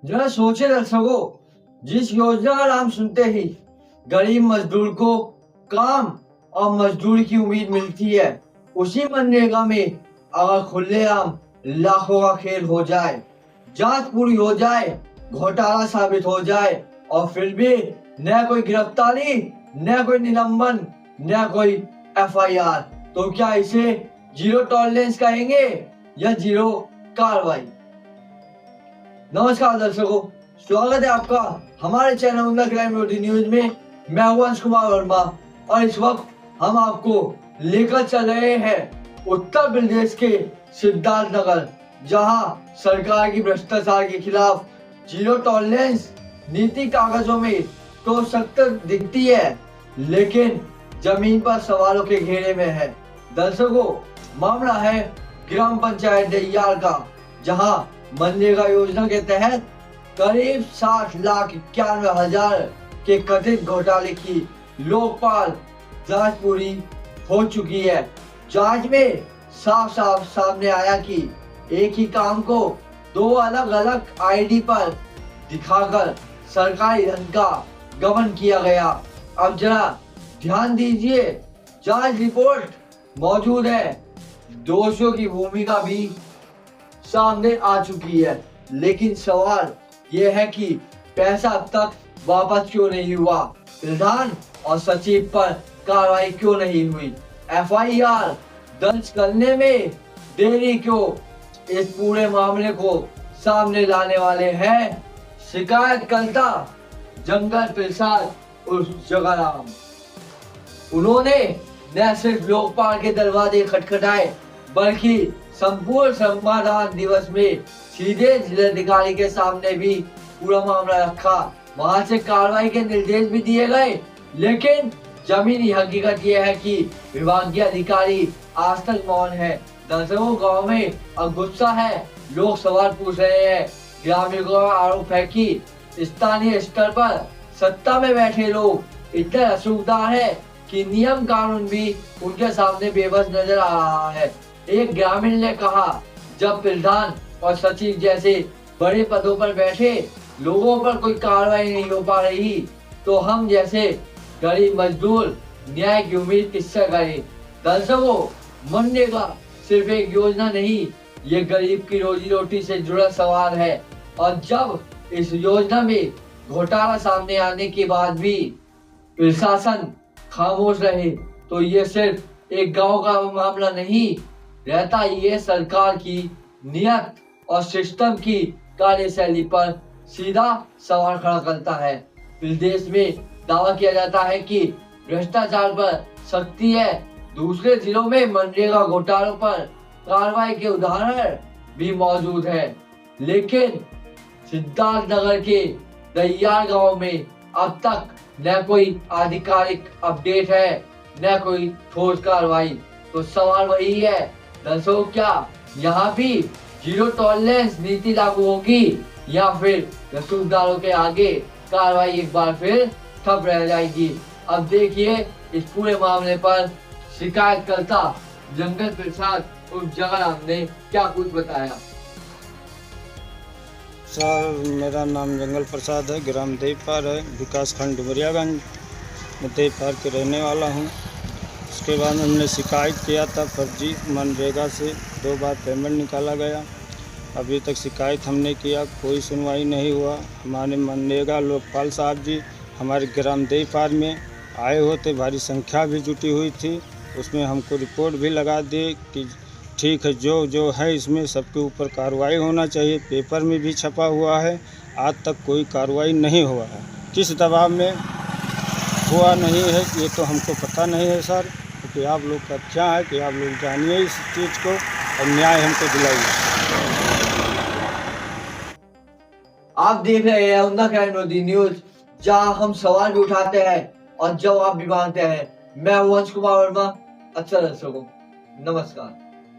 जरा सोचे दर्शकों, जिस योजना का नाम सुनते ही गरीब मजदूर को काम और मजदूरी की उम्मीद मिलती है, उसी मनरेगा में अगर खुलेआम लाखों का खेल हो जाए, जांच पूरी हो जाए, घोटाला साबित हो जाए और फिर भी न कोई गिरफ्तारी, न कोई निलंबन, न कोई एफआईआर, तो क्या इसे जीरो टॉलरेंस कहेंगे या जीरो कार्रवाई? नमस्कार दर्शकों, स्वागत है आपका हमारे चैनल उन्नत क्राइम न्यूज में। मैं हूं अंश कुमार वर्मा और इस वक्त हम आपको लेकर चल रहे हैं उत्तर प्रदेश के सिद्धार्थनगर, जहां सरकार की भ्रष्टाचार के खिलाफ जीरो टॉलरेंस नीति कागजों में तो सख्त दिखती है, लेकिन जमीन पर सवालों के घेरे में है। दर्शकों, मामला है ग्राम पंचायत दहियार का, जहां मनरेगा योजना के तहत करीब 60,91,000 के कथित घोटाले की लोकपाल जांच पूरी हो चुकी है। जांच में साफ साफ सामने आया कि एक ही काम को दो अलग अलग आईडी पर दिखाकर सरकारी धन का गबन किया गया। अब जरा ध्यान दीजिए, जांच रिपोर्ट मौजूद है, दोषियों की भूमिका भी सामने आ चुकी है, लेकिन सवाल यह है कि पैसा अब तक वापस क्यों नहीं हुआ? प्रधान और सचिव पर कार्रवाई क्यों नहीं हुई? एफआईआर दर्ज करने में देरी क्यों? इस पूरे मामले को सामने लाने वाले हैं शिकायतकर्ता जंगल प्रसाद उर्फ जगाराम। उन्होंने न सिर्फ लोकपाल के दरवाजे खटखटाए, बल्कि संपूर्ण समाधान दिवस में सीधे जिलाधिकारी के सामने भी पूरा मामला रखा। वहां से कार्रवाई के निर्देश भी दिए गए, लेकिन जमीनी हकीकत यह है कि विभागीय अधिकारी आज तक मौन है। दर्शकों, गांव में अब गुस्सा है, लोग सवाल पूछ रहे हैं। ग्रामीणों का आरोप है कि स्थानीय स्तर पर सत्ता में बैठे लोग इतने रसूखदार है कि नियम कानून भी उनके सामने बेबस नजर आ रहा है। एक ग्रामीण ने कहा, जब प्रधान और सचिव जैसे बड़े पदों पर बैठे लोगों पर कोई कार्रवाई नहीं हो पा रही, तो हम जैसे गरीब मजदूर न्याय की उम्मीद किससे करें? दर्शकों, मनरेगा सिर्फ एक योजना नहीं, ये गरीब की रोजी रोटी से जुड़ा सवाल है। और जब इस योजना में घोटाला सामने आने के बाद भी प्रशासन खामोश रहे, तो ये सिर्फ एक गांव का मामला नहीं रहता, ये सरकार की नियत और सिस्टम की कार्यशैली पर सीधा सवाल खड़ा करता है। प्रदेश में दावा किया जाता है कि भ्रष्टाचार पर सख्ती है, दूसरे जिलों में मनरेगा घोटालों पर कार्रवाई के उदाहरण भी मौजूद है, लेकिन सिद्धार्थनगर के दहियार गांव में अब तक न कोई आधिकारिक अपडेट है, न कोई ठोस कार्रवाई। तो सवाल वही है दर्शकों, क्या यहाँ भी जीरो टॉलरेंस नीति लागू होगी या फिर रसूखदारों के आगे कार्रवाई एक बार फिर ठप रह जाएगी? अब देखिए इस पूरे मामले पर शिकायतकर्ता जंगल प्रसाद उर्फ जगाराम ने क्या कुछ बताया। सर, मेरा नाम जंगल प्रसाद है, ग्राम देवपार है, विकास खंड डुमरियागंज। मैं देवपार के रहने वाला हूँ। उसके बाद हमने शिकायत किया था, फर्जी मनरेगा से 2 बार पेमेंट निकाला गया। अभी तक शिकायत हमने किया, कोई सुनवाई नहीं हुआ। हमारे मनरेगा लोकपाल साहब जी हमारे ग्राम देवपार में आए होते, भारी संख्या भी जुटी हुई थी। उसमें हमको रिपोर्ट भी लगा दी कि ठीक है, जो है इसमें सबके ऊपर कार्रवाई होना चाहिए। पेपर में भी छपा हुआ है, आज तक कोई कार्रवाई नहीं हुआ है। किस दबाव में हुआ नहीं है ये तो हमको पता नहीं है सर, क्योंकि आप लोग का क्या है कि आप लोग जानिए इस चीज़ को और न्याय हमको दिलाइए। आप देख रहे हैं उन्नत क्राइम न्यूज, जहां हम सवाल भी उठाते हैं और जवाब भी मांगते हैं। मैं हूं अंश कुमार वर्मा। अच्छा दर्शकों, नमस्कार।